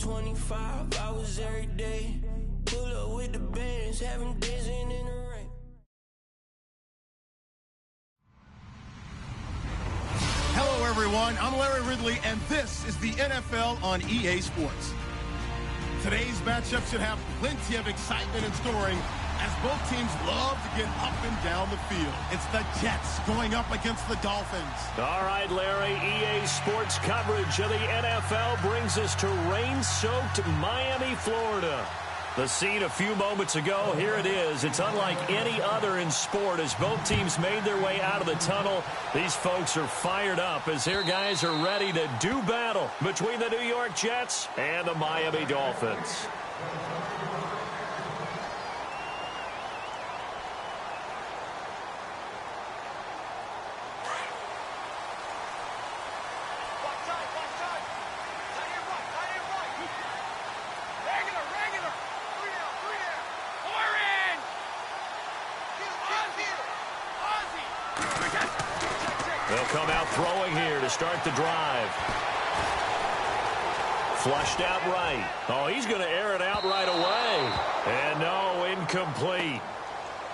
25 hours every day. Pull up with the bands, having dancing in the rain. Hello, everyone. I'm Larry Ridley, and this is the NFL on EA Sports. Today's matchup should have plenty of excitement and scoring, as both teams love to get up and down the field. It's the Jets going up against the Dolphins. All right, Larry, EA Sports coverage of the NFL brings us to rain-soaked Miami, Florida. The scene a few moments ago, here it is. It's unlike any other in sport as both teams made their way out of the tunnel. These folks are fired up as their guys are ready to do battle between the New York Jets and the Miami Dolphins. They'll come out throwing here to start the drive. Flushed out right. Oh, he's going to air it out right away. And no, incomplete.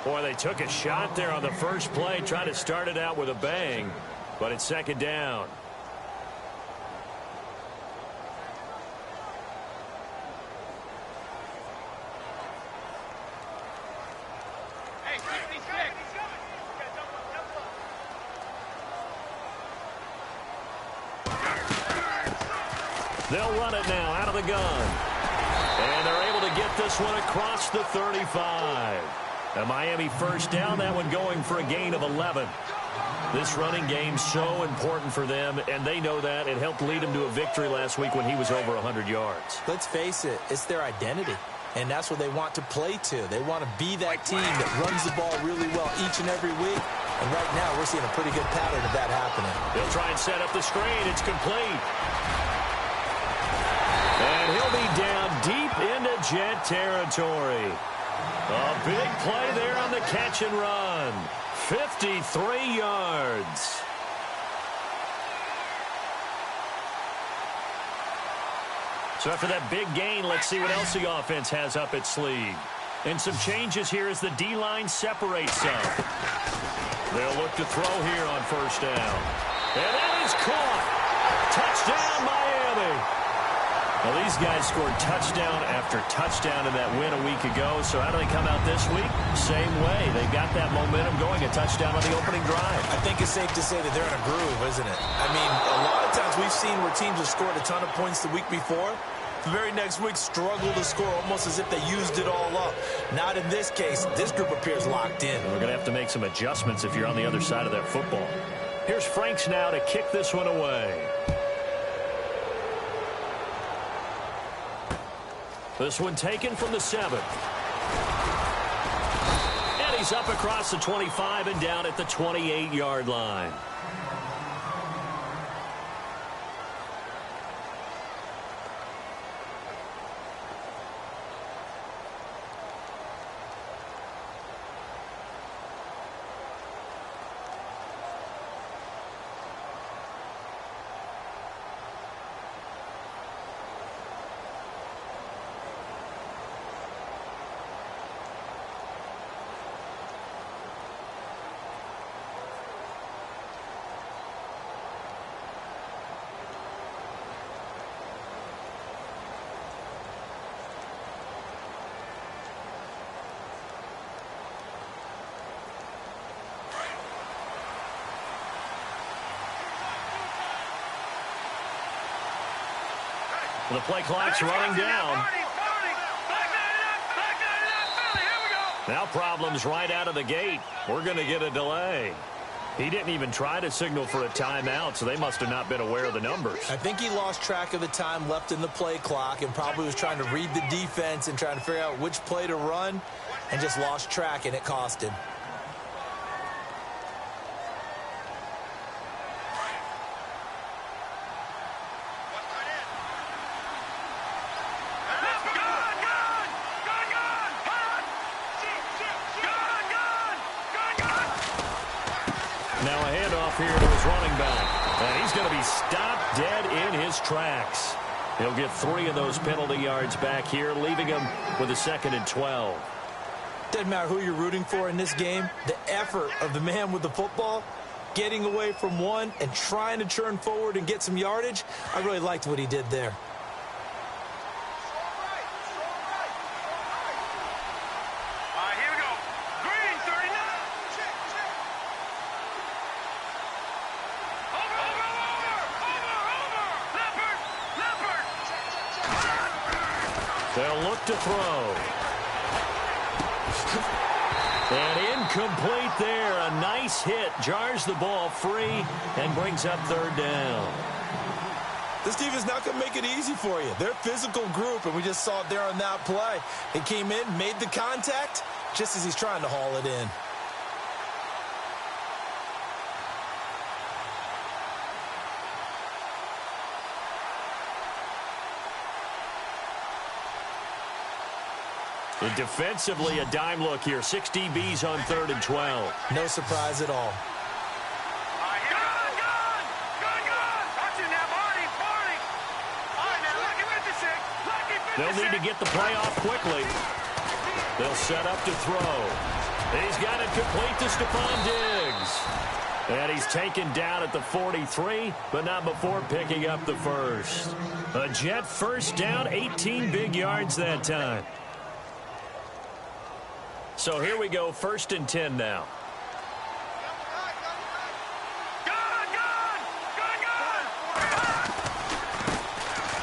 Boy, they took a shot there on the first play, trying to start it out with a bang. But it's second down. They'll run it now out of the gun. And they're able to get this one across the 35. A Miami first down, that one going for a gain of 11. This running game's so important for them, and they know that. It helped lead them to a victory last week when he was over 100 yards. Let's face it, it's their identity. And that's what they want to play to. They want to be that team that runs the ball really well each and every week. And right now, we're seeing a pretty good pattern of that happening. They'll try and set up the screen. It's complete. And he'll be down deep into Jet territory. A big play there on the catch and run. 53 yards. So after that big gain, let's see what else the offense has up its sleeve. And some changes here as the D-line separates some. They'll look to throw here on first down. And that is caught. Touchdown, Miami. Well, these guys scored touchdown after touchdown in that win a week ago. So how do they come out this week? Same way. They've got that momentum going, a touchdown on the opening drive. I think it's safe to say that they're in a groove, isn't it? I mean, a lot of times we've seen where teams have scored a ton of points the week before. The very next week struggle to score almost as if they used it all up. Not in this case. This group appears locked in. We're going to have to make some adjustments if you're on the other side of that football. Here's Franks now to kick this one away. This one taken from the 7. And he's up across the 25 and down at the 28-yard line. The play clock's running down. Now problems right out of the gate. We're going to get a delay. He didn't even try to signal for a timeout, so they must have not been aware of the numbers. I think he lost track of the time left in the play clock and probably was trying to read the defense and trying to figure out which play to run and just lost track, and it cost him. Now a handoff here to his running back. And he's going to be stopped dead in his tracks. He'll get 3 of those penalty yards back here, leaving him with a 2nd and 12. Doesn't matter who you're rooting for in this game. The effort of the man with the football, getting away from one and trying to churn forward and get some yardage, I really liked what he did there. They'll look to throw. And incomplete there. A nice hit. Jars the ball free and brings up 3rd down. This defense not going to make it easy for you. They're a physical group, and we just saw it there on that play. He came in, made the contact, just as he's trying to haul it in. And defensively, a dime look here. 6 DBs on 3rd and 12. No surprise at all. They'll need to get the play off quickly. They'll set up to throw. He's got it complete to Stephon Diggs. And he's taken down at the 43, but not before picking up the first. A Jet first down, 18 big yards that time. So here we go, 1st and 10 now.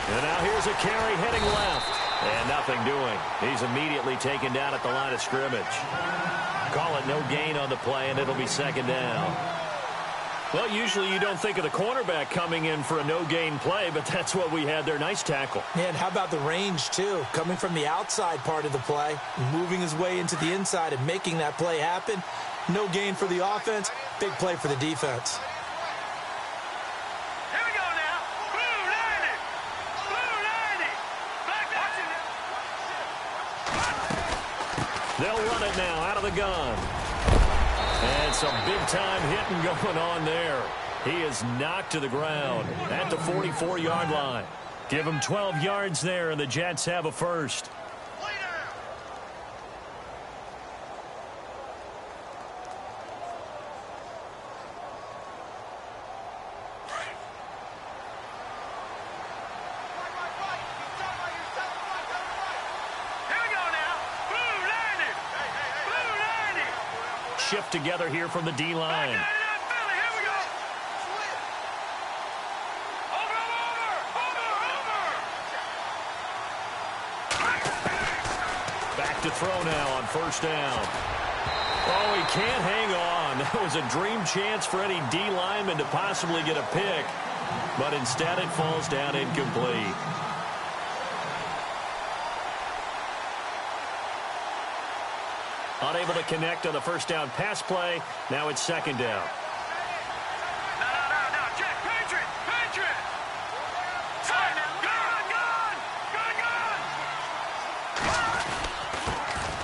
And now here's a carry heading left. And nothing doing. He's immediately taken down at the line of scrimmage. Call it no gain on the play, and it'll be 2nd down. Well, usually you don't think of the cornerback coming in for a no-gain play, but that's what we had there. Nice tackle. Yeah, and how about the range, too? Coming from the outside part of the play, moving his way into the inside and making that play happen. No gain for the offense, big play for the defense. Here we go now. Blue 90. Blue 90. Back there. They'll run it now out of the gun. And some big-time hitting going on there. He is knocked to the ground at the 44-yard line. Give him 12 yards there, and the Jets have a first. Shift together here from the D-line. Back to throw now on 1st down. Oh, he can't hang on. That was a dream chance for any D lineman to possibly get a pick, but instead it falls down incomplete. Unable to connect on the 1st down pass play. Now it's 2nd down. No, Jack, Patriot. Gun.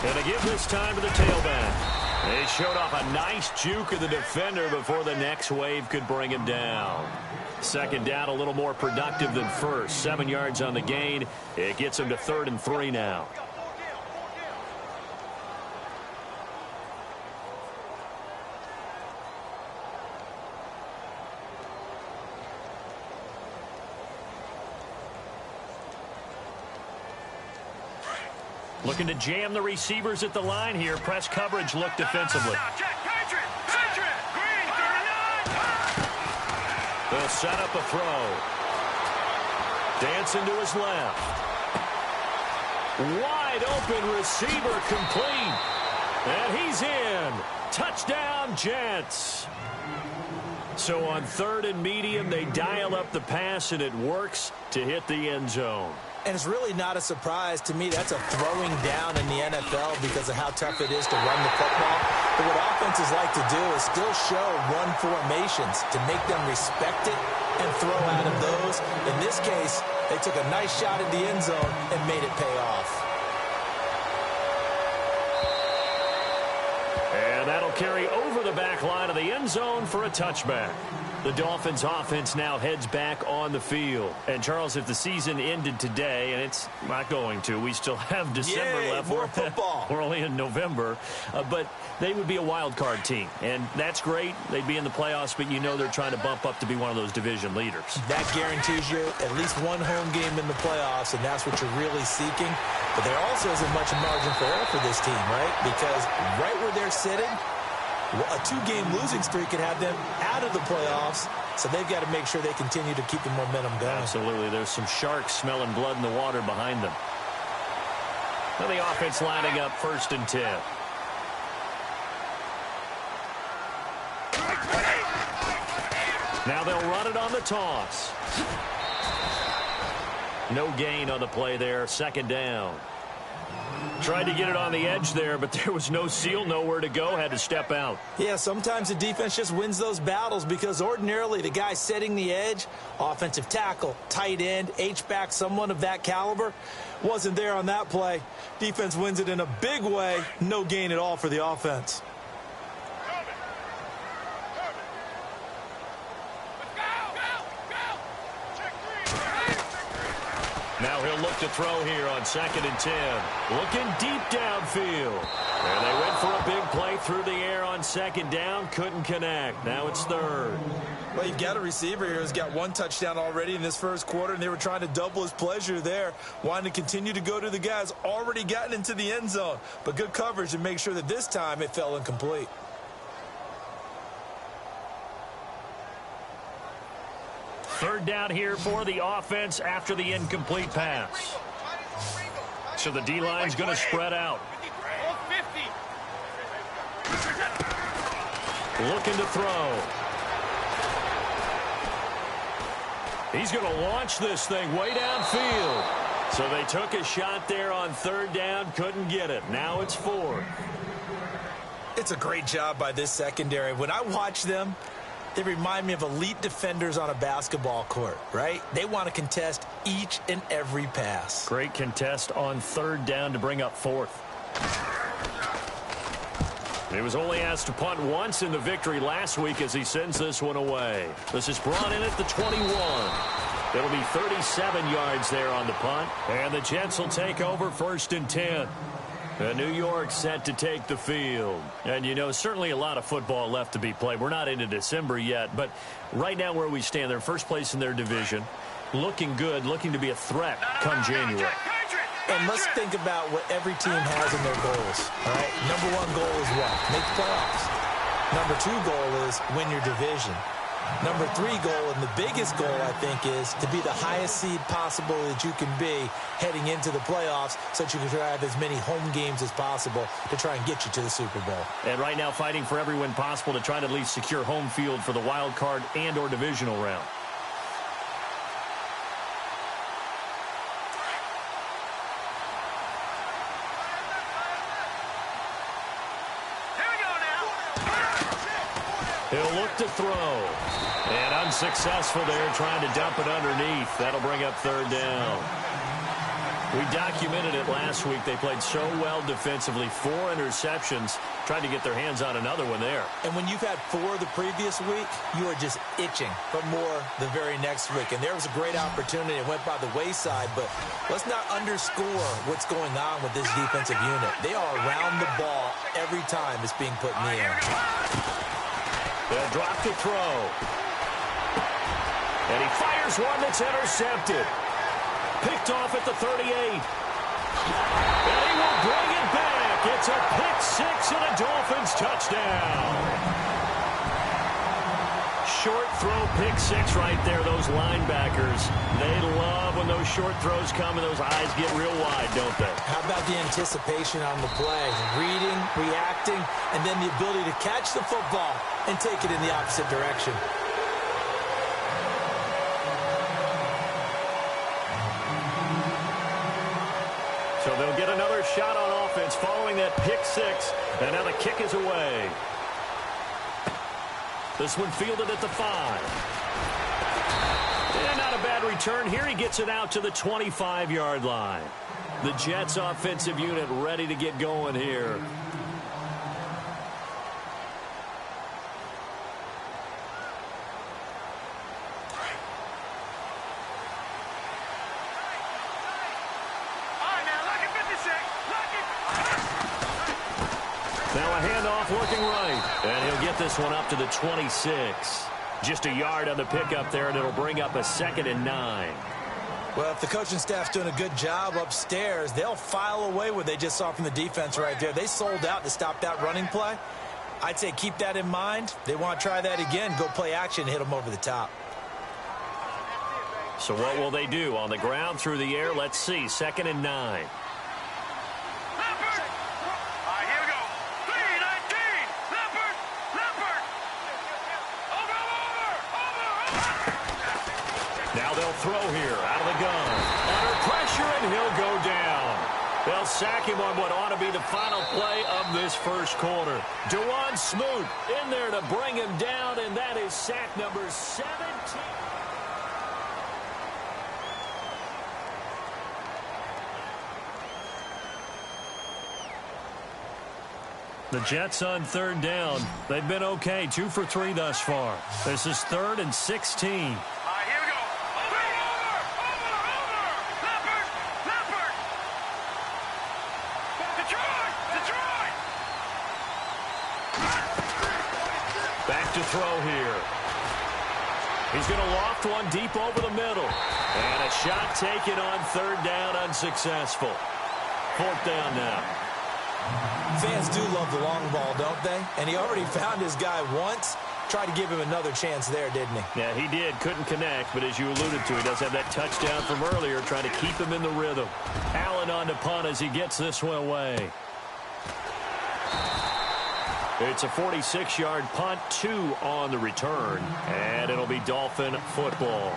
And to give this time to the tailback. They showed off a nice juke of the defender before the next wave could bring him down. 2nd down, a little more productive than 1st. 7 yards on the gain. It gets him to 3rd and 3 now. Looking to jam the receivers at the line here. Press coverage look defensively. Patriot. Green 39. They'll set up a throw. Dancing to his left. Wide open receiver complete. And he's in. Touchdown, Jets. So on 3rd and medium, they dial up the pass, and it works to hit the end zone. And it's really not a surprise to me. That's a throwing down in the NFL because of how tough it is to run the football. But what offenses like to do is still show run formations to make them respect it and throw out of those. In this case, they took a nice shot at the end zone and made it pay off. And that'll ball carry over the back line of the end zone for a touchback. The Dolphins offense now heads back on the field. And, Charles, if the season ended today, and it's not going to, we still have December left. More football. We're only in November. But they would be a wild card team. And that's great. They'd be in the playoffs, but you know they're trying to bump up to be one of those division leaders. That guarantees you at least one home game in the playoffs, and that's what you're really seeking. But there also isn't much margin for error for this team, right? Because right where they're sitting, a two-game losing streak could have them out of the playoffs, so they've got to make sure they continue to keep the momentum going. Absolutely. There's some sharks smelling blood in the water behind them. Now the offense lining up 1st and 10. Now they'll run it on the toss. No gain on the play there. 2nd down. Tried to get it on the edge there, but there was no seal, nowhere to go, had to step out. Yeah, sometimes the defense just wins those battles because ordinarily the guy setting the edge, offensive tackle, tight end, H-back, someone of that caliber, wasn't there on that play. Defense wins it in a big way. No gain at all for the offense. Now he'll look to throw here on 2nd and 10. Looking deep downfield. And they went for a big play through the air on 2nd down. Couldn't connect. Now it's 3rd. Well, you've got a receiver here who's got 1 touchdown already in this 1st quarter, and they were trying to double his pleasure there, wanting to continue to go to the guys already gotten into the end zone. But good coverage to make sure that this time it fell incomplete. Third down here for the offense after the incomplete pass. So the D-line's going to spread out. Looking to throw. He's going to launch this thing way downfield. So they took a shot there on 3rd down, couldn't get it. Now it's 4th. It's a great job by this secondary. When I watch them, they remind me of elite defenders on a basketball court, right? They want to contest each and every pass. Great contest on 3rd down to bring up 4th. He was only asked to punt once in the victory last week as he sends this one away. This is brought in at the 21. It'll be 37 yards there on the punt. And the Jets will take over 1st and 10. New York set to take the field. And, you know, certainly a lot of football left to be played. We're not into December yet, but right now where we stand, they're 1st place in their division. Looking good, looking to be a threat come January. And let's think about what every team has in their goals. All right, number 1 goal is what? Make the playoffs. Number 2 goal is win your division. Number 3 goal, and the biggest goal, I think, is to be the highest seed possible that you can be heading into the playoffs so that you can have as many home games as possible to try and get you to the Super Bowl. And right now fighting for every win possible to try to at least secure home field for the wild card and or divisional round. He'll look to throw. And unsuccessful there, trying to dump it underneath. That'll bring up 3rd down. We documented it last week. They played so well defensively. 4 interceptions. Tried to get their hands on another one there. And when you've had 4 the previous week, you are just itching for more the very next week. And there was a great opportunity. It went by the wayside. But let's not underscore what's going on with this defensive unit. They are around the ball every time it's being put in the air. They'll drop to throw. And he fires one that's intercepted. Picked off at the 38. And he will bring it back. It's a pick-6 and a Dolphins touchdown. Short throw pick-6 right there. Those linebackers, they love when those short throws come and those eyes get real wide, don't they? How about the anticipation on the play? Reading, reacting, and then the ability to catch the football and take it in the opposite direction. So they'll get another shot on offense following that pick-6. And now the kick is away. This one fielded at the 5. And not a bad return here. He gets it out to the 25-yard line. The Jets offensive unit ready to get going here. handoff looking right. And he'll get this one up to the 26. Just a yard on the pickup there, and it'll bring up a 2nd and 9. Well, if the coaching staff's doing a good job upstairs, they'll file away what they just saw from the defense right there. They sold out to stop that running play. I'd say keep that in mind. They want to try that again, go play action, hit them over the top. So what will they do? On the ground, through the air, let's see. 2nd and 9. Now they'll throw here out of the gun. Under pressure, and he'll go down. They'll sack him on what ought to be the final play of this first quarter. Dewan Smoot in there to bring him down, and that is sack number 17. The Jets on 3rd down. They've been okay, 2 for 3 thus far. This is 3rd and 16. Back to throw here. He's going to loft one deep over the middle. And a shot taken on 3rd down, unsuccessful. 4th down now. Fans do love the long ball, don't they? And he already found his guy once. Tried to give him another chance there, didn't he? Yeah, he did. Couldn't connect, but as you alluded to, he does have that touchdown from earlier, trying to keep him in the rhythm. Allen on the punt as he gets this one away. It's a 46-yard punt, 2 on the return, and it'll be Dolphin football.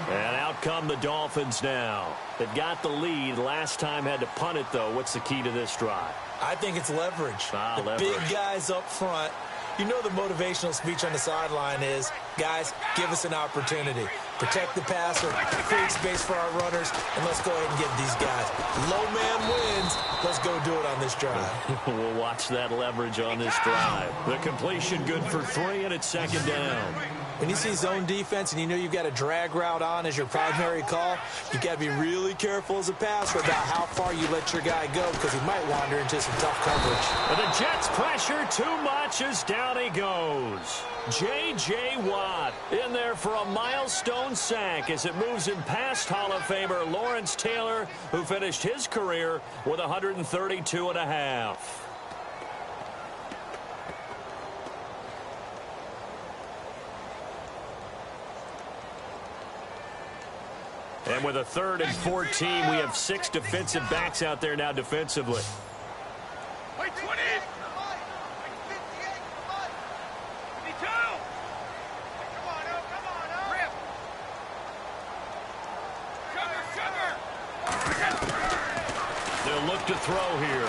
And out come the Dolphins now. They've got the lead. Last time had to punt it, though. What's the key to this drive? I think it's leverage. Leverage. Big guys up front. You know the motivational speech on the sideline is, guys, give us an opportunity. Protect the passer, create space for our runners, and let's go ahead and get these guys. Low man wins. Let's go do it on this drive. We'll watch that leverage on this drive. The completion good for 3, and it's 2nd down. When you see zone defense and you know you've got a drag route on as your primary call, you've got to be really careful as a passer about how far you let your guy go because he might wander into some tough coverage. And the Jets pressure too much as down he goes. J.J. Watt in there for a milestone sack as it moves him past Hall of Famer Lawrence Taylor, who finished his career with 132.5. And with a 3rd and 14, we have 6 defensive backs out there now defensively. Wait, 20! They'll look to throw here.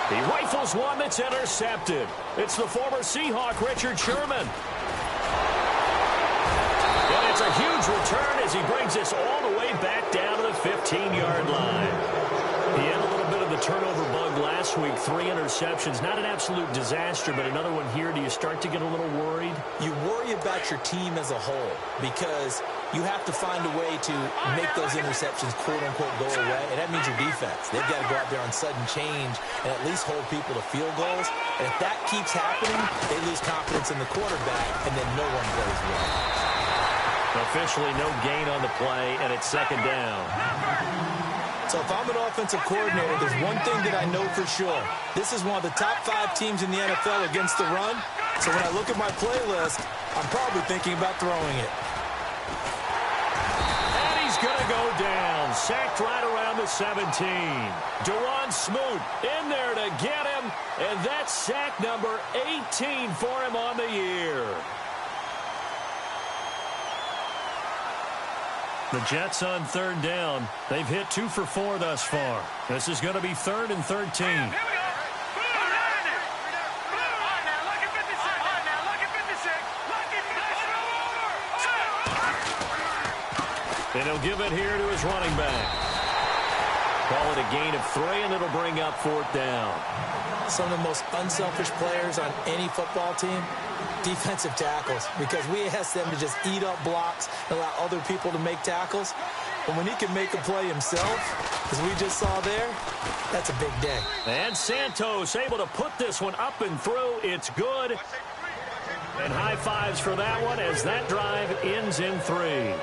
He rifles one that's intercepted. It's the former Seahawk, Richard Sherman. And it's a huge return as he brings this all the way back down to the 15-yard line. He had a little bit of the turnover bug last week, 3 interceptions. Not an absolute disaster, but another one here. Do you start to get a little worried? You worry about your team as a whole because you have to find a way to make those interceptions, quote-unquote, go away, and that means your defense. They've got to go out there on sudden change and at least hold people to field goals. And if that keeps happening, they lose confidence in the quarterback, and then no one plays well. Officially no gain on the play, and it's 2nd down. So if I'm an offensive coordinator, there's one thing that I know for sure. This is one of the top 5 teams in the NFL against the run. So when I look at my playlist, I'm probably thinking about throwing it. And he's going to go down. Sacked right around the 17. Dewan Smoot in there to get him. And that's sack number 18 for him on the year. The Jets on 3rd down. They've hit 2 for 4 thus far. This is going to be 3rd and 13. And he'll give it here to his running back. Call it a gain of 3, and it'll bring up 4th down. Some of the most unselfish players on any football team, defensive tackles, because we ask them to just eat up blocks and allow other people to make tackles. But when he can make a play himself, as we just saw there, that's a big day. And Santos able to put this one up and through. It's good. And high fives for that one as that drive ends in 3.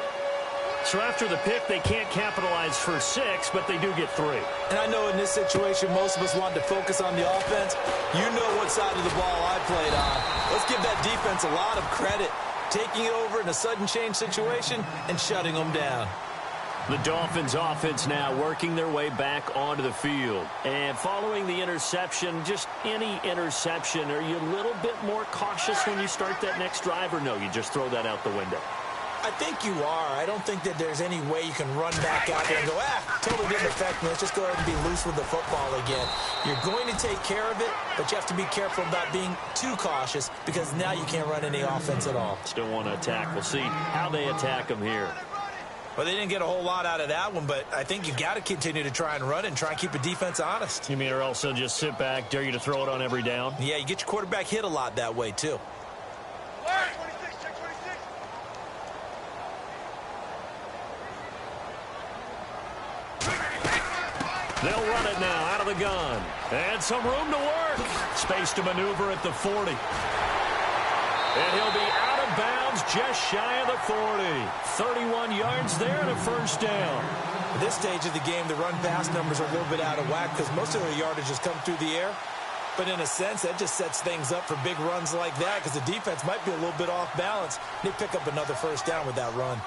So after the pick, they can't capitalize for 6, but they do get 3. And I know in this situation, most of us wanted to focus on the offense. You know what side of the ball I played on. Let's give that defense a lot of credit. Taking it over in a sudden change situation and shutting them down. The Dolphins offense now working their way back onto the field. And following the interception, just any interception, are you a little bit more cautious when you start that next drive, or no, you just throw that out the window? I think you are. I don't think that there's any way you can run back out there and go, totally didn't affect me. Let's just go ahead and be loose with the football again. You're going to take care of it, but you have to be careful about being too cautious because now you can't run any offense at all. Still want to attack. We'll see how they attack them here. Well, they didn't get a whole lot out of that one, but I think you've got to continue to try and run and try and keep the defense honest. You mean or also just sit back, dare you to throw it on every down? Yeah, you get your quarterback hit a lot that way, too. They'll run it now out of the gun. And some room to work. Space to maneuver at the 40. And he'll be out of bounds just shy of the 40. 31 yards there and a first down. At this stage of the game, the run-pass numbers are a little bit out of whack because most of the yardage has come through the air. But in a sense, that just sets things up for big runs like that because the defense might be a little bit off balance. They pick up another first down with that run.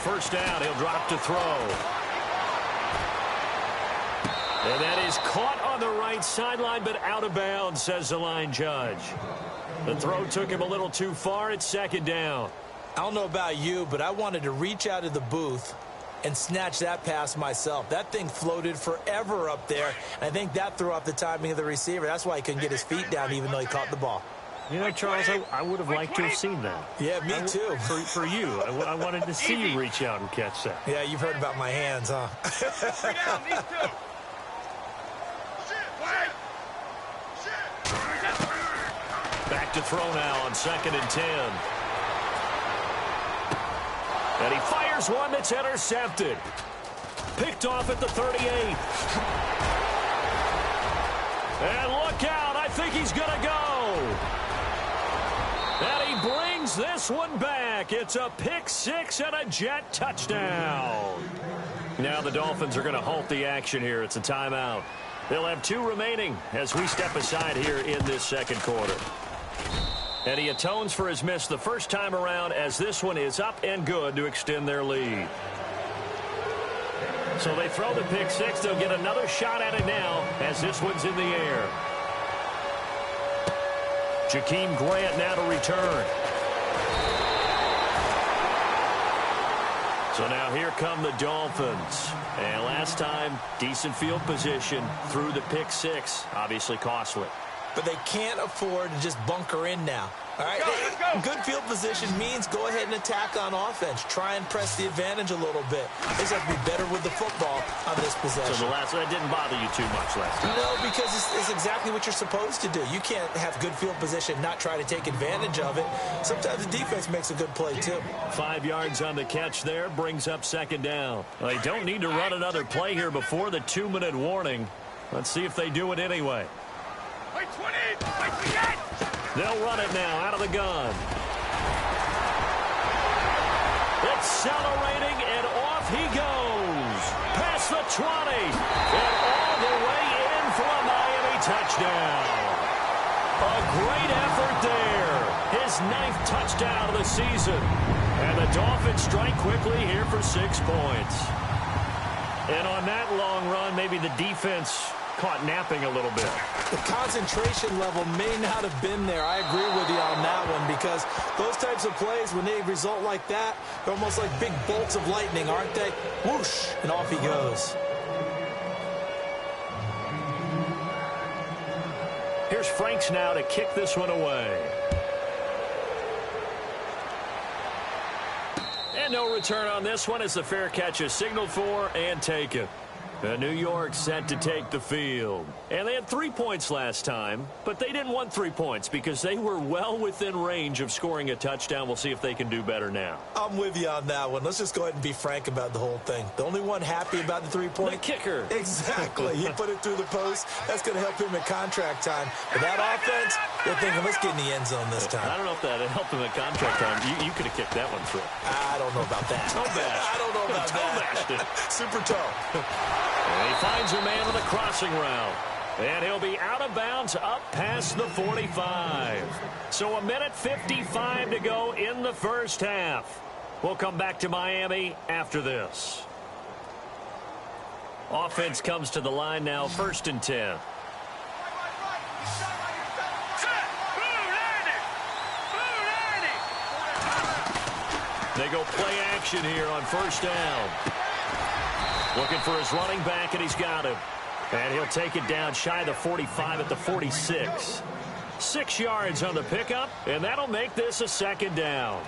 First down, he'll drop to throw. And that is caught on the right sideline, but out of bounds, says the line judge. The throw took him a little too far. It's second down. I don't know about you, but I wanted to reach out of the booth and snatch that pass myself. That thing floated forever up there, and I think that threw off the timing of the receiver. That's why he couldn't get his feet down even though he caught the ball. You know, Charles, I would have liked to have seen that. Yeah, me too. For you. I wanted to see you reach out and catch that. Yeah, you've heard about my hands, huh? Down, these two. Back to throw now on 2nd and 10. And he fires one that's intercepted. Picked off at the 38. And look out, I think he's going to go. And he brings this one back. It's a pick 6 and a Jet touchdown. Now the Dolphins are going to halt the action here. It's a timeout. They'll have 2 remaining as we step aside here in this second quarter. And he atones for his miss the first time around as this one is up and good to extend their lead. So they throw the pick 6. They'll get another shot at it now as this one's in the air. Jakeem Grant now to return. So now here come the Dolphins. And last time, decent field position through the pick 6. Obviously costly. But they can't afford to just bunker in now. All right, Let's go. Good field position means go ahead and attack on offense. Try and press the advantage a little bit. They just have to be better with the football on this possession. So that didn't bother you too much last time? No, because it's exactly what you're supposed to do. You can't have good field position, not try to take advantage of it. Sometimes the defense makes a good play, too. 5 yards on the catch there, brings up second down. Well, they don't need to run another play here before the 2-minute warning. Let's see if they do it anyway. Wait, 20. Wait, again. They'll run it now out of the gun. Accelerating, and off he goes. Past the 20. And all the way in for a Miami touchdown. A great effort there. His 9th touchdown of the season. And the Dolphins strike quickly here for 6 points. And on that long run, maybe the defense caught napping a little bit. The concentration level may not have been there. I agree with you on that one because those types of plays, when they result like that, they're almost like big bolts of lightning, aren't they? Whoosh, and off he goes. Here's Franks now to kick this one away. And no return on this one as the fair catch is signaled for and taken. New York set to take the field. And they had 3 points last time, but they didn't want 3 points because they were well within range of scoring a touchdown. We'll see if they can do better now. I'm with you on that one. Let's just go ahead and be frank about the whole thing. The only one happy about the 3-point? The kicker. Exactly. He put it through the post. That's going to help him at contract time. But that offense, they're thinking, let's get in the end zone this time. I don't know if that helped him at contract time. You could have kicked that one through. I don't know about that. Toe bash. I don't know about that. Super toe. And he finds a man on the crossing route. And he'll be out of bounds up past the 45. So 1:55 to go in the first half. We'll come back to Miami after this. Offense comes to the line now, 1st and 10. They go play action here on 1st down. Looking for his running back, and he's got him. And he'll take it down shy of the 45 at the 46. 6 yards on the pickup, and that'll make this a 2nd down.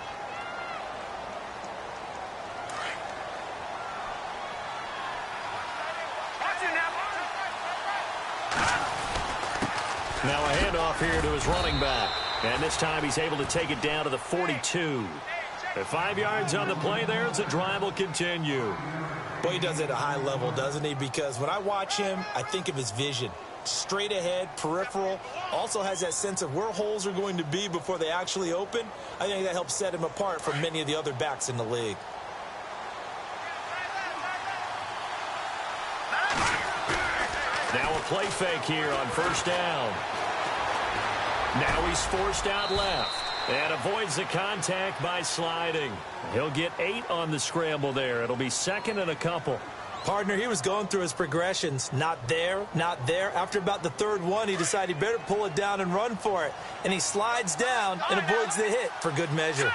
Now a handoff here to his running back. And this time he's able to take it down to the 42. At 5 yards on the play there, the drive will continue. Boy, he does it at a high level, doesn't he? Because when I watch him, I think of his vision. Straight ahead, peripheral, also has that sense of where holes are going to be before they actually open. I think that helps set him apart from many of the other backs in the league. Now a play fake here on 1st down. Now he's forced out left and avoids the contact by sliding. He'll get 8 on the scramble there. It'll be 2nd and a couple. Partner, he was going through his progressions. Not there, not there. After about the 3rd one, he decided he better pull it down and run for it. And he slides down and avoids the hit for good measure.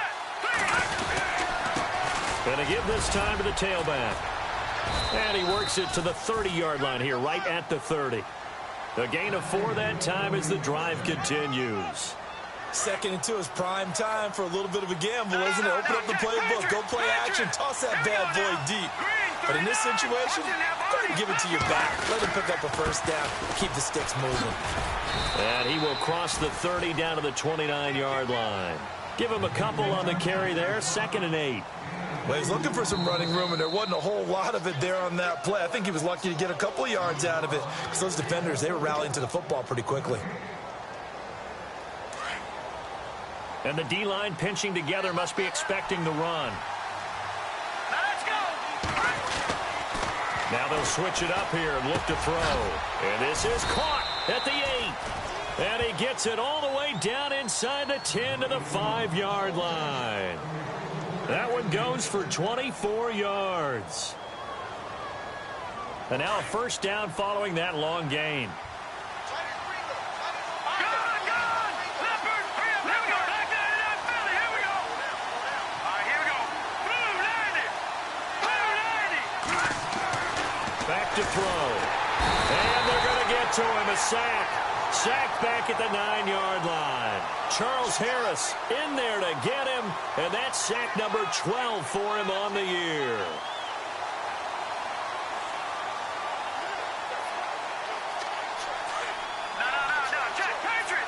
Gonna give this time to the tailback. And he works it to the 30-yard line here, right at the 30. A gain of 4 that time as the drive continues. 2nd and 2 is prime time for a little bit of a gamble, isn't it? Open up the playbook, go play action, toss that bad boy deep. But in this situation, go ahead and give it to your back. Let him pick up a 1st down, keep the sticks moving. And he will cross the 30 down to the 29-yard line. Give him a couple on the carry there, 2nd and 8. Well, he's looking for some running room, and there wasn't a whole lot of it there on that play. I think he was lucky to get a couple of yards out of it because those defenders, they were rallying to the football pretty quickly. And the D-line pinching together must be expecting the run. Let's go. Now they'll switch it up here and look to throw. And this is caught at the 8. And he gets it all the way down inside the 10 to the 5-yard line. That one goes for 24 yards. And now a 1st down following that long gain. Back to throw. And they're going to get to him. A sack. Sacked back at the 9-yard line. Charles Harris in there to get him. And that's sack number 12 for him on the year. No. Check. Patriot.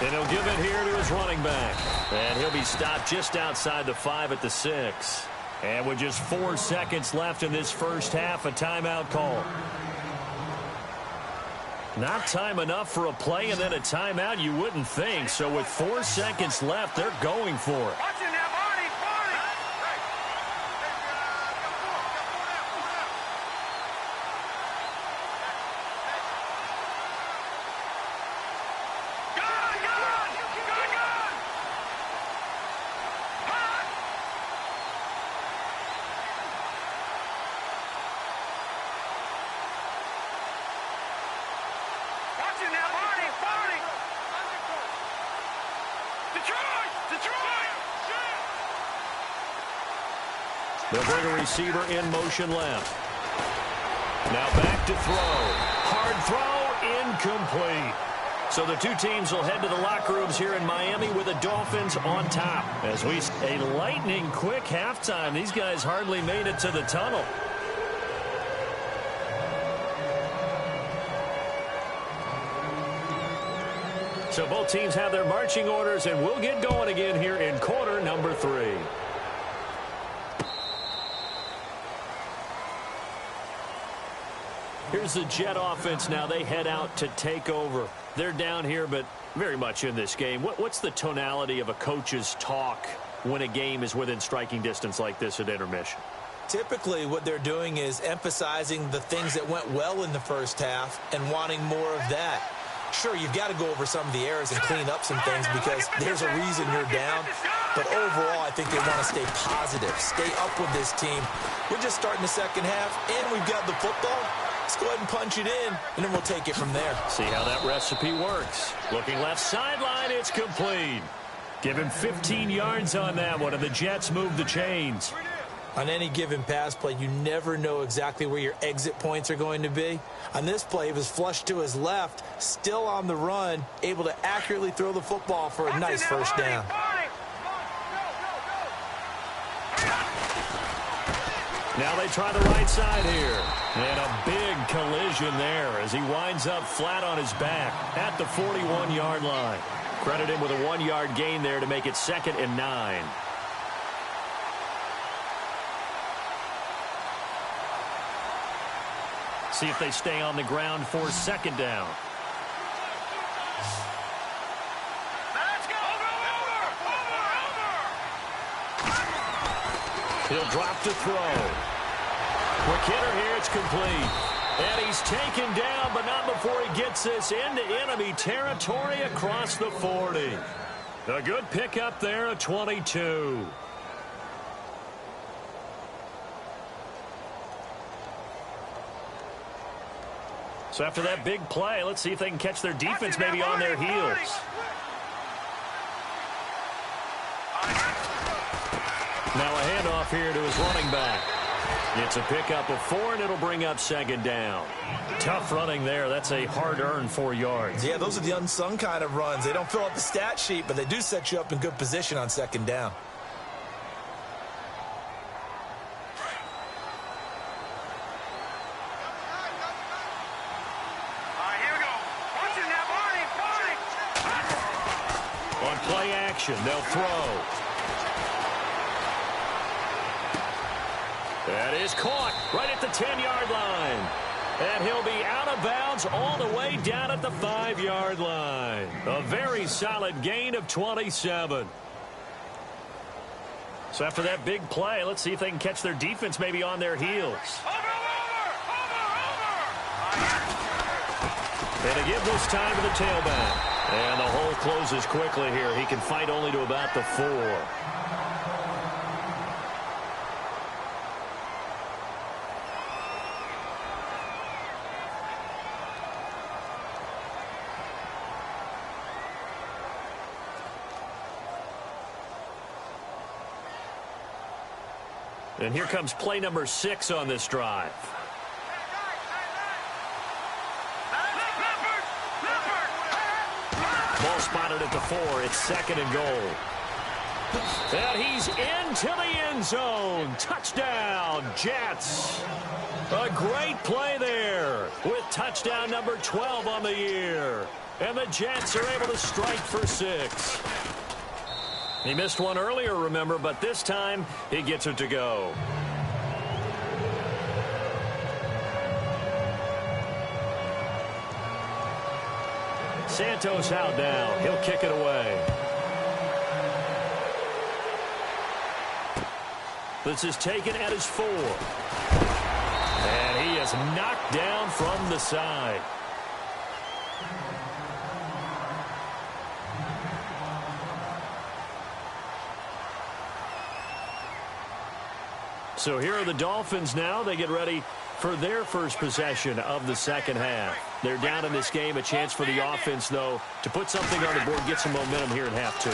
And he'll give it here to his running back. And he'll be stopped just outside the 5 at the 6. And with just 4 seconds left in this first half, a timeout call. Not time enough for a play and then a timeout, you wouldn't think. So with 4 seconds left, they're going for it. Watch it now, Barney. They'll bring a receiver in motion left. Now back to throw. Hard throw, incomplete. So So the two teams will head to the locker rooms here in Miami with the Dolphins on top. As we a lightning quick halftime. These guys hardly made it to the tunnel. So both teams have their marching orders, and we'll get going again here in quarter number 3. Here's the Jet offense now. They head out to take over. They're down here, but very much in this game. What's the tonality of a coach's talk when a game is within striking distance like this at intermission? Typically, what they're doing is emphasizing the things that went well in the first half and wanting more of that. Sure, you've got to go over some of the errors and clean up some things because there's a reason you're down. But overall, I think they want to stay positive, stay up with this team. We're just starting the second half, and we've got the football. Let's go ahead and punch it in, and then we'll take it from there. See how that recipe works. Looking left sideline, it's complete. Give him 15 yards on that one, and the Jets move the chains. On any given pass play, you never know exactly where your exit points are going to be. On this play, it was flushed to his left, still on the run, able to accurately throw the football for a nice first down. Now they try the right side here. And a big collision there as he winds up flat on his back at the 41-yard line. Credit him with a 1-yard gain there to make it 2nd and 9. See if they stay on the ground for 2nd down. Let's go. Over. He'll drop to throw. Quick hitter here, it's complete. And he's taken down, but not before he gets this into enemy territory across the 40. A good pickup there, a 22. So after that big play, let's see if they can catch their defense maybe on their heels. Now a handoff here to his running back. It's a pickup of 4, and it'll bring up 2nd down. Tough running there. That's a hard-earned 4 yards. Yeah, those are the unsung kind of runs. They don't fill up the stat sheet, but they do set you up in good position on 2nd down. Play action. They'll throw. That is caught right at the 10-yard line. And he'll be out of bounds all the way down at the 5-yard line. A very solid gain of 27. So after that big play, let's see if they can catch their defense maybe on their heels. And to give this time to the tailback. And the hole closes quickly here. He can fight only to about the 4. And here comes play number 6 on this drive. Ball spotted at the 4. It's 2nd and goal. And he's into the end zone. Touchdown, Jets. A great play there with touchdown number 12 on the year. And the Jets are able to strike for 6. He missed one earlier, remember, but this time he gets it to go. Santos out down. He'll kick it away. This is taken at his 4. And he is knocked down from the side. So here are the Dolphins now. They get ready for their first possession of the second half. They're down in this game. A chance for the offense, though, to put something on the board, get some momentum here in half 2.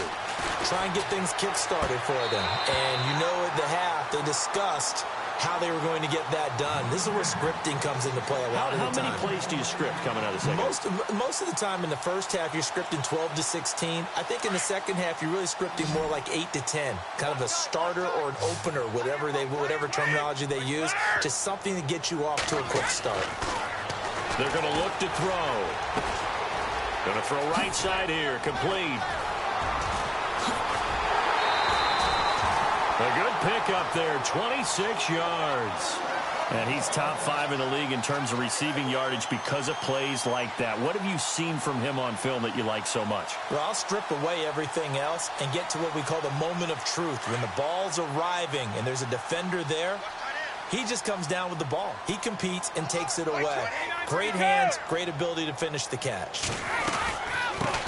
Try and get things kick-started for them. And you know at the half they discussed how they were going to get that done. This is where scripting comes into play a lot of the time. How many plays do you script coming out of the second? Most of the time in the first half, you're scripting 12 to 16. I think in the second half, you're really scripting more like 8 to 10. Kind of a starter or an opener, whatever terminology they use. Just something to get you off to a quick start. They're going to look to throw. Going to throw right side here. Complete. A good pickup there. 26 yards. And he's top 5 in the league in terms of receiving yardage because of plays like that. What have you seen from him on film that you like so much? Well, I'll strip away everything else and get to what we call the moment of truth. When the ball's arriving and there's a defender there, he just comes down with the ball. He competes and takes it away. Great hands, great ability to finish the catch.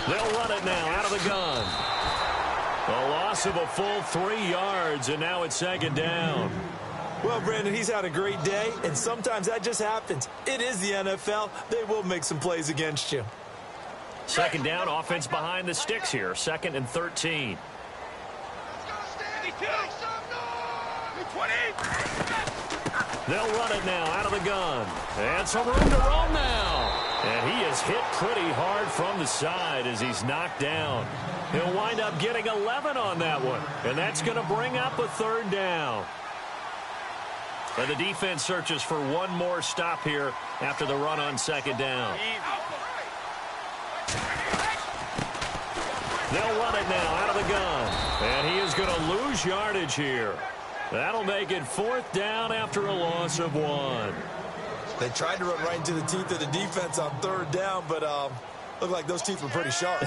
They'll run it now out of the gun. A loss of a full 3 yards, and now it's second down. Well, Brandon, he's had a great day, and sometimes that just happens. It is the NFL. They will make some plays against you. Second down, offense behind the sticks here. 2nd and 13. They'll run it now out of the gun. And some room to roam now. And he is hit pretty hard from the side as he's knocked down. He'll wind up getting 11 on that one. And that's going to bring up a 3rd down. And the defense searches for one more stop here after the run on 2nd down. They'll run it now out of the gun. And he is going to lose yardage here. That'll make it 4th down after a loss of 1. They tried to run right into the teeth of the defense on 3rd down, but looked like those teeth were pretty sharp.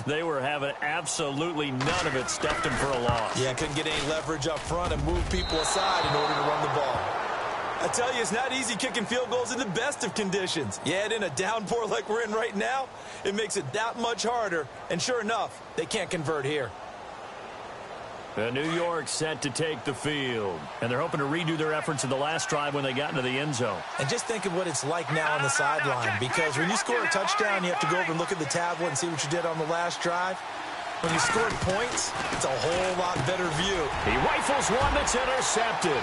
They were having absolutely none of it. Stuffed him for a loss. Yeah, couldn't get any leverage up front and move people aside in order to run the ball. I tell you, it's not easy kicking field goals in the best of conditions. Yet in a downpour like we're in right now, it makes it that much harder. And sure enough, they can't convert here. And New York set to take the field. And they're hoping to redo their efforts in the last drive when they got into the end zone. And just think of what it's like now on the sideline. Because when you score a touchdown, you have to go over and look at the tablet and see what you did on the last drive. When you scored points, it's a whole lot better view. He rifles one that's intercepted.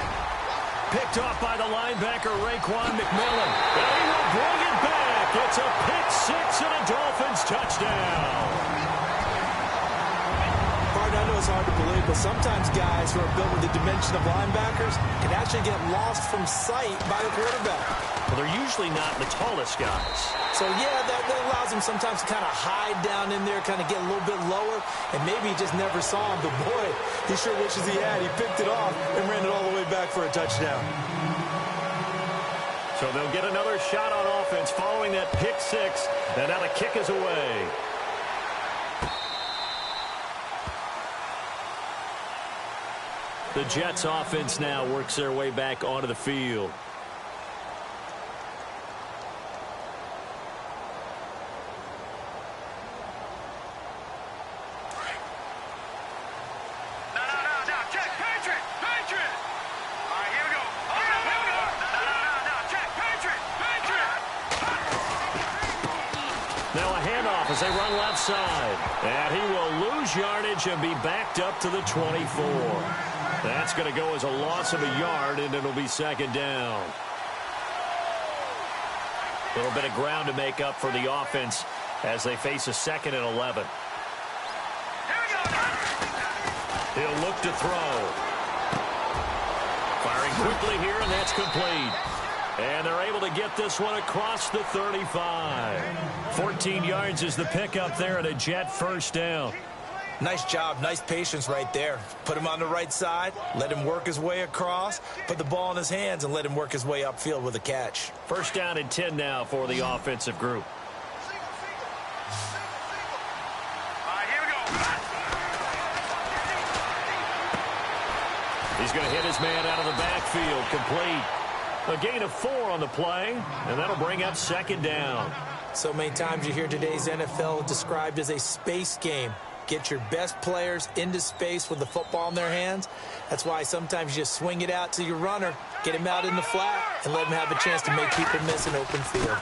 Picked off by the linebacker, Raekwon McMillan. And he will bring it back. It's a pick 6 and a Dolphins touchdown. I know it's hard to believe, but sometimes guys who are built with the dimension of linebackers can actually get lost from sight by the quarterback. Well, they're usually not the tallest guys. So, yeah, that allows him sometimes to kind of hide down in there, kind of get a little bit lower, and maybe he just never saw him. But, boy, he sure wishes he had. He picked it off and ran it all the way back for a touchdown. So they'll get another shot on offense following that pick 6, and now the kick is away. The Jets offense now works their way back onto the field. No, check, Patriot. All right, here we go. No, check, Patriot. Now a handoff as they run left side. And he will lose yardage and be backed up to the 24. That's going to go as a loss of a yard, and it'll be 2nd down. A little bit of ground to make up for the offense as they face a 2nd and 11. He'll look to throw. Firing quickly here, and that's complete. And they're able to get this one across the 35. 14 yards is the pickup there at a Jet 1st down. Nice job, nice patience right there. Put him on the right side, let him work his way across, put the ball in his hands, and let him work his way upfield with a catch. 1st down and 10 now for the offensive group. All right, here we go. He's going to hit his man out of the backfield, complete. A gain of 4 on the play, and that'll bring up 2nd down. So many times you hear today's NFL described as a space game. Get your best players into space with the football in their hands. That's why sometimes you just swing it out to your runner, get him out in the flat, and let him have a chance to make people miss an open field.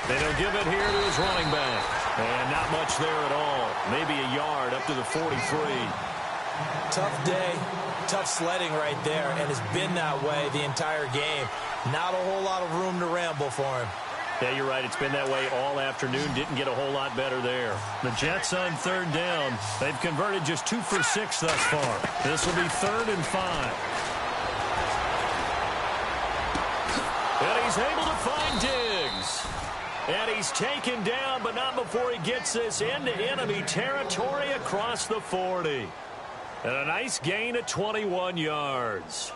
They don't give it here to his running back. And not much there at all. Maybe a yard up to the 43. Tough day, tough sledding right there, and it's been that way the entire game. Not a whole lot of room to ramble for him. Yeah, you're right. It's been that way all afternoon. Didn't get a whole lot better there. The Jets on third down. They've converted just 2 for 6 thus far. This will be 3rd and 5. And he's able to find Diggs. And he's taken down, but not before he gets this into enemy territory across the 40. And a nice gain of 21 yards.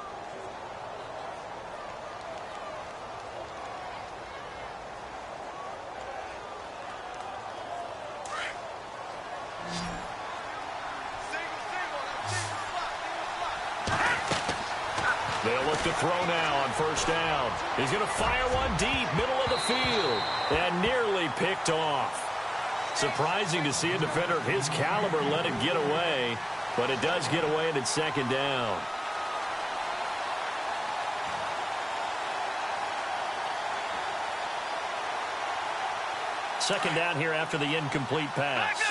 They'll look to throw now on first down. He's going to fire one deep, middle of the field, and nearly picked off. Surprising to see a defender of his caliber let it get away, but it does get away and it's 2nd down. Second down here after the incomplete pass.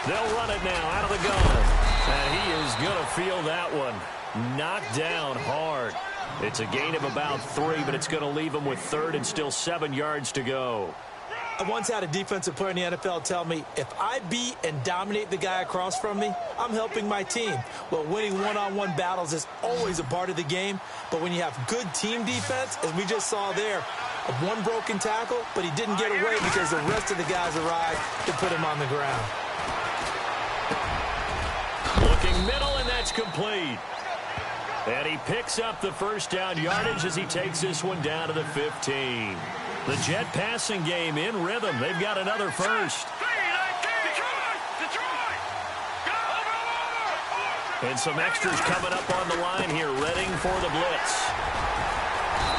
They'll run it now out of the gun. And he is going to feel that one. Knocked down hard. It's a gain of about 3, but it's going to leave him with 3rd and still 7 yards to go. I once had a defensive player in the NFL tell me, if I beat and dominate the guy across from me, I'm helping my team. Well, winning one-on-one battles is always a part of the game, but when you have good team defense, as we just saw there, one broken tackle, but he didn't get away because the rest of the guys arrived to put him on the ground. Looking middle, and that's complete. And he picks up the first down yardage as he takes this one down to the 15. The Jet passing game in rhythm. They've got another first. And some extras coming up on the line here, readying for the blitz.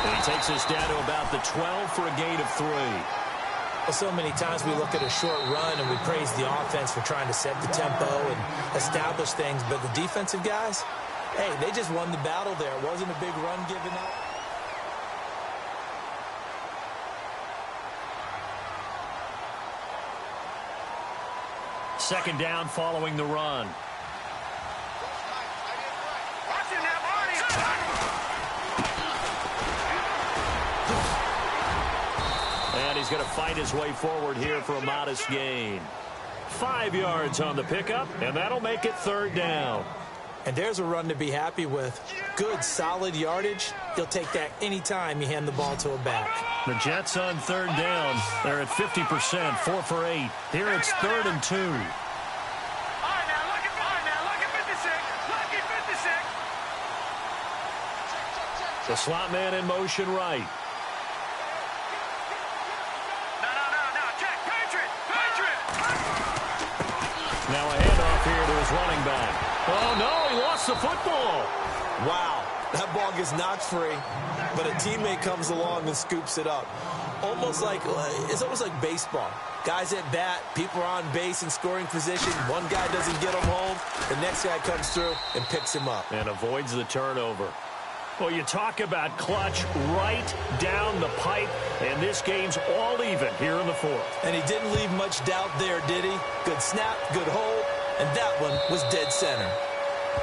And he takes us down to about the 12 for a gain of 3. Well, so many times we look at a short run and we praise the offense for trying to set the tempo and establish things, but the defensive guys, hey, they just won the battle there. It wasn't a big run given up. Second down following the run. And he's going to fight his way forward here for a modest gain. 5 yards on the pickup, and that'll make it 3rd down. And there's a run to be happy with. Good, solid yardage. You'll take that anytime you hand the ball to a back. The Jets on 3rd down. They're at 50%, 4 for 8. Here it's 3rd and 2. The slot man in motion right. Now a handoff here to his running back. Oh, no, he lost the football. Wow, that ball gets knocked free, but a teammate comes along and scoops it up. It's almost like baseball. Guys at bat, people are on base in scoring position. One guy doesn't get him home. The next guy comes through and picks him up. And avoids the turnover. Well, you talk about clutch right down the pipe, and this game's all even here in the 4th. And he didn't leave much doubt there, did he? Good snap, good hold, and that one was dead center.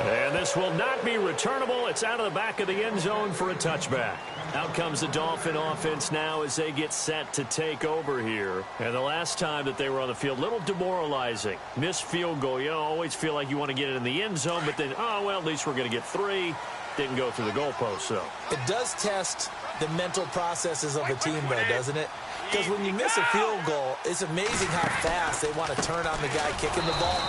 And this will not be returnable. It's out of the back of the end zone for a touchback. Out comes the Dolphin offense now as they get set to take over here. And the last time that they were on the field, a little demoralizing. Missed field goal. You always feel like you want to get it in the end zone, but then, oh, well, at least we're going to get 3. Didn't go through the goalpost, though. It does test the mental processes of a team, though, doesn't it? Because when you miss a field goal, it's amazing how fast they want to turn on the guy kicking the ball.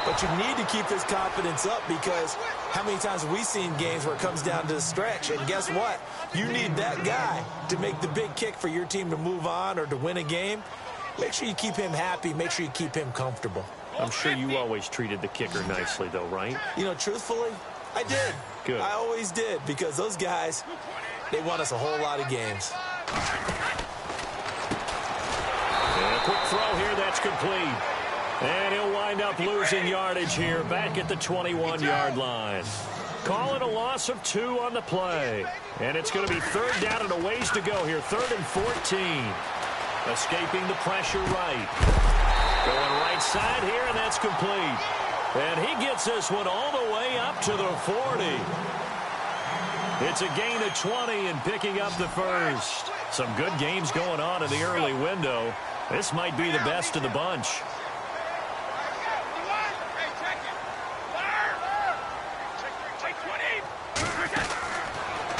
But you need to keep his confidence up because how many times have we seen games where it comes down to the stretch? And guess what? You need that guy to make the big kick for your team to move on or to win a game. Make sure you keep him happy. Make sure you keep him comfortable. I'm sure you always treated the kicker nicely, though, right? You know, truthfully, I did. Good. I always did because those guys, they won us a whole lot of games. And quick throw here, that's complete. And he'll wind up losing yardage here back at the 21-yard line. Call it a loss of 2 on the play. And it's going to be third down and a ways to go here. 3rd and 14. Escaping the pressure right. Going right side here, and that's complete. And he gets this one all the way up to the 40. It's a gain of 20 and picking up the first. Some good games going on in the early window. This might be the best of the bunch.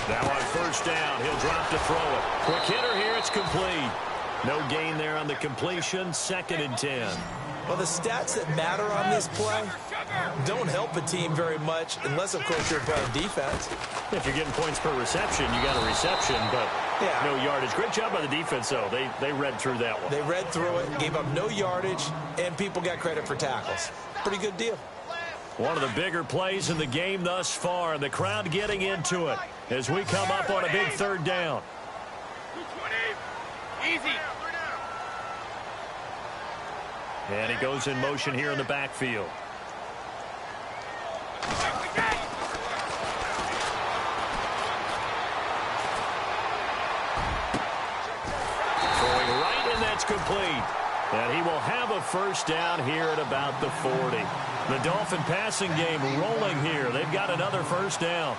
Now on first down, he'll drop to throw it. Quick hitter here, it's complete. No gain there on the completion, 2nd and 10. Well, the stats that matter on this play don't help a team very much unless, of course, you're playing defense. If you're getting points per reception, you got a reception, but no yardage. Great job by the defense, though. They read through that one. They read through it, gave up no yardage, and people got credit for tackles. Pretty good deal. One of the bigger plays in the game thus far, and the crowd getting into it as we come up on a big 3rd down. Easy. And he goes in motion here in the backfield. Throwing right, and that's complete. And he will have a first down here at about the 40. The Dolphin passing game rolling here. They've got another first down.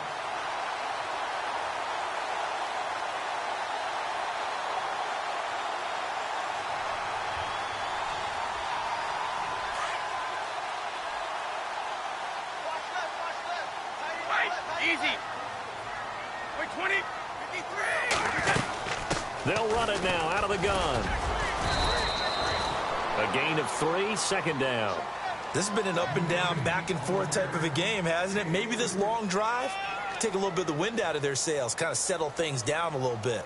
Easy. 20, 53. They'll run it now out of the gun. A gain of 3, 2nd down. This has been an up and down, back and forth type of a game, hasn't it? Maybe this long drive take a little bit of the wind out of their sails, kind of settle things down a little bit.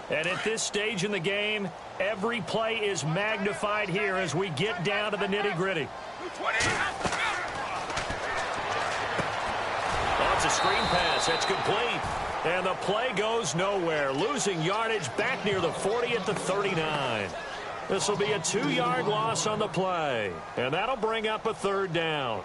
And at this stage in the game, every play is magnified here as we get down to the nitty-gritty. Oh, it's a screen pass. That's complete. And the play goes nowhere. Losing yardage back near the 40 at the 39. This will be a 2-yard loss on the play. And that'll bring up a 3rd down.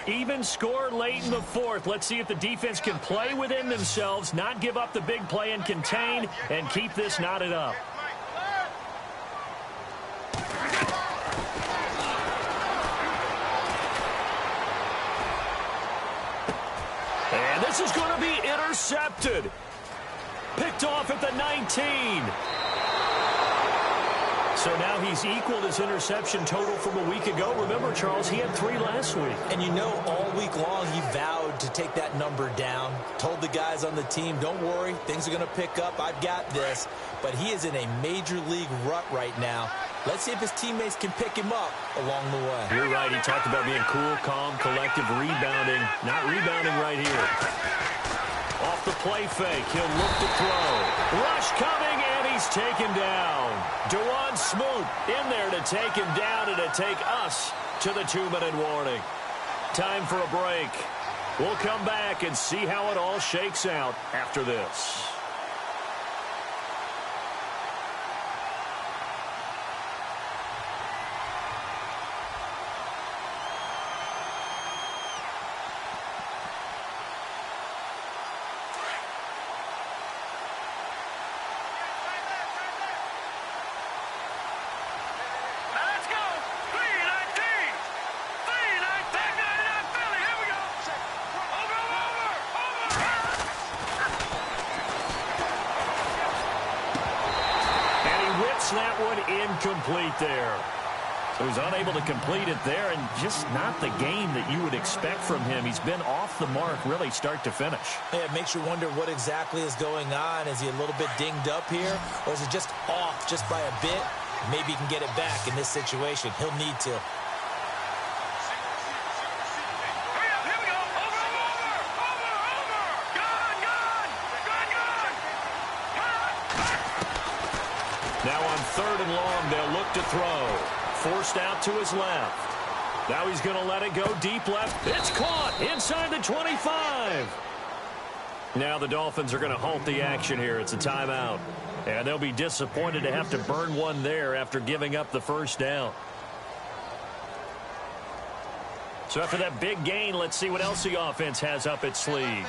Even score late in the 4th. Let's see if the defense can play within themselves, not give up the big play and contain, and keep this knotted up. And this is going to be intercepted. Picked off at the 19. So now he's equaled his interception total from a week ago. Remember, Charles, he had 3 last week. And you know, all week long he vowed to take that number down. Told the guys on the team, don't worry, things are going to pick up. I've got this. But he is in a major league rut right now. Let's see if his teammates can pick him up along the way. You're right. He talked about being cool, calm, collective, rebounding. Not rebounding right here. Off the play fake, he'll look to throw. Rush coming, and he's taken down. Dewan Smoot in there to take him down and to take us to the 2-minute warning. Time for a break. We'll come back and see how it all shakes out after this. That one incomplete there. So he's unable to complete it there, and just not the game that you would expect from him. He's been off the mark really start to finish. Yeah, it makes you wonder what exactly is going on. Is he a little bit dinged up here, or is it just off just by a bit? Maybe he can get it back in this situation. He'll need to. Now on 3rd and long, they'll look to throw. Forced out to his left. Now he's going to let it go deep left. It's caught inside the 25. Now the Dolphins are going to halt the action here. It's a timeout. And they'll be disappointed to have to burn one there after giving up the first down. So after that big gain, let's see what else the offense has up its sleeve. Here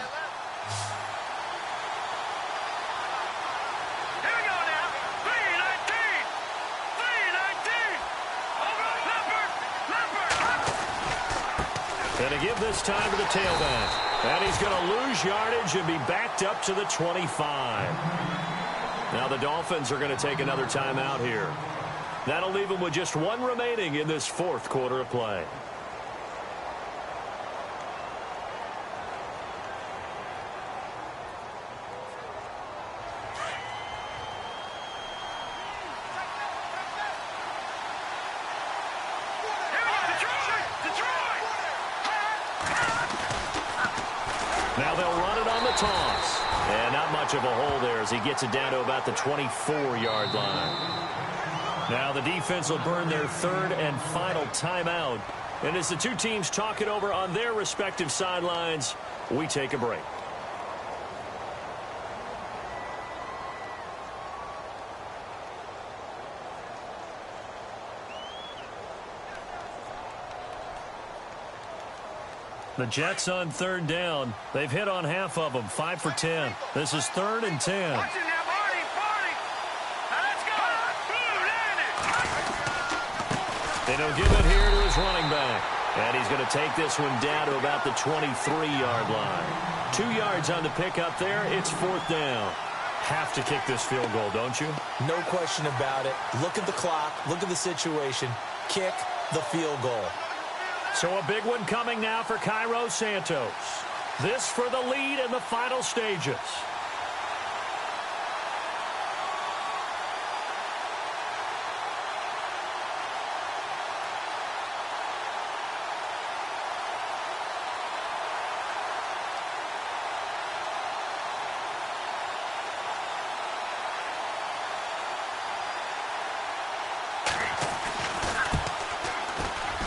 we go now. 319. 319. And to give this time to the tailback. And he's going to lose yardage and be backed up to the 25. Now the Dolphins are going to take another timeout here. That'll leave them with just one remaining in this fourth quarter of play. Now they'll run it on the toss. And not much of a hole there as he gets it down to about the 24-yard line. Now the defense will burn their third and final timeout. And as the two teams talk it over on their respective sidelines, we take a break. The Jets on third down. They've hit on half of them, 5 for 10. This is 3rd and 10. Watch it now, Barney. Now let's go. And he'll give it here to his running back. And he's going to take this one down to about the 23-yard line. 2 yards on the pickup there. It's 4th down. Have to kick this field goal, don't you? No question about it. Look at the clock. Look at the situation. Kick the field goal. So a big one coming now for Cairo Santos. This for the lead in the final stages.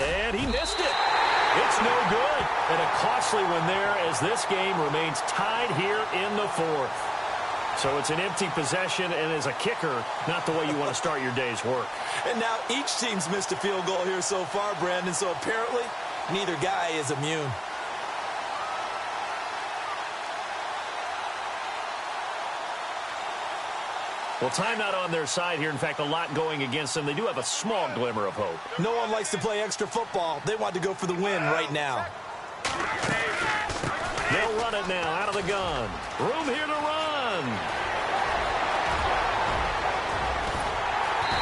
And he missed it. It's no good. And a costly one there as this game remains tied here in the fourth. So it's an empty possession, and as a kicker, not the way you want to start your day's work. And now each team's missed a field goal here so far, Brandon, so apparently neither guy is immune. Well, time not on their side here. In fact, a lot going against them. They do have a small glimmer of hope. No one likes to play extra football. They want to go for the win right now. They'll run it now out of the gun. Room here to run.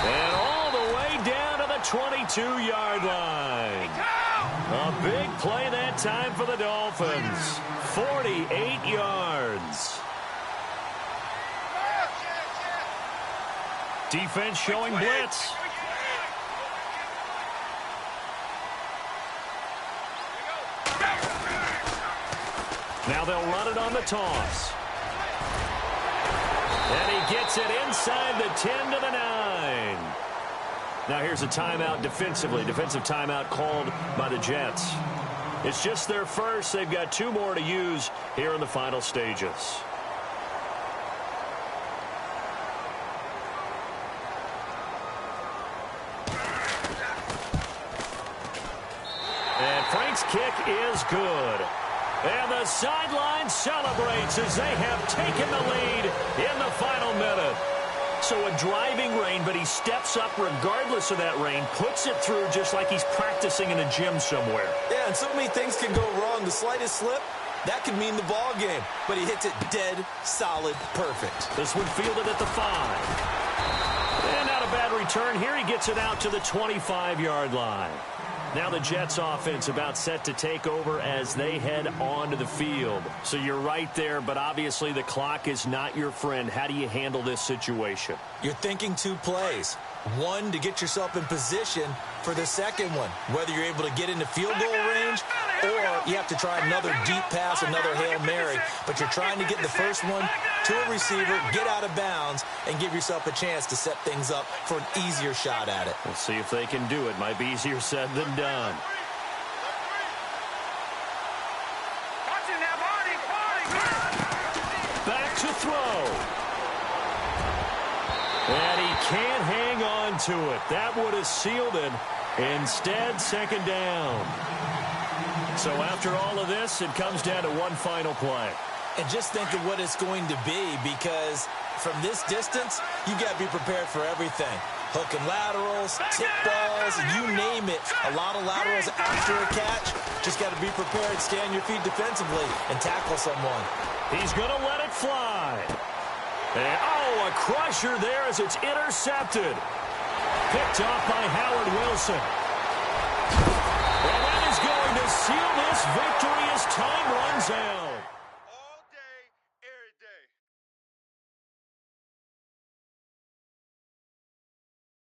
And all the way down to the 22-yard line. A big play that time for the Dolphins. 48 yards. Defense showing blitz. Now they'll run it on the toss. And he gets it inside the 10 to the 9. Now here's a timeout defensively. Defensive timeout called by the Jets. It's just their first. They've got 2 more to use here in the final stages. And Frank's kick is good. And the sideline celebrates as they have taken the lead in the final minute. So a driving rain, but he steps up regardless of that rain, puts it through just like he's practicing in a gym somewhere. Yeah, and so many things can go wrong. The slightest slip, that could mean the ball game. But he hits it dead, solid, perfect. This one fielded at the 5. And not a bad return here. He gets it out to the 25-yard line. Now the Jets offense about set to take over as they head onto the field. So you're right there, but obviously the clock is not your friend. How do you handle this situation? You're thinking 2 plays. One, to get yourself in position for the second one, whether you're able to get into field goal range or you have to try another deep pass, another Hail Mary. But you're trying to get the first one to a receiver, get out of bounds, and give yourself a chance to set things up for an easier shot at it. We'll see if they can do it. Might be easier said than done. into it. That would have sealed it. Instead, second down. So after all of this, it comes down to one final play. And just think of what it's going to be, because from this distance, you got to be prepared for everything. Hook and laterals, tip balls, you name it. A lot of laterals after a catch. Just got to be prepared, stay on your feet defensively, and tackle someone. He's going to let it fly. And, oh, a crusher there as it's intercepted. Picked off by Howard Wilson.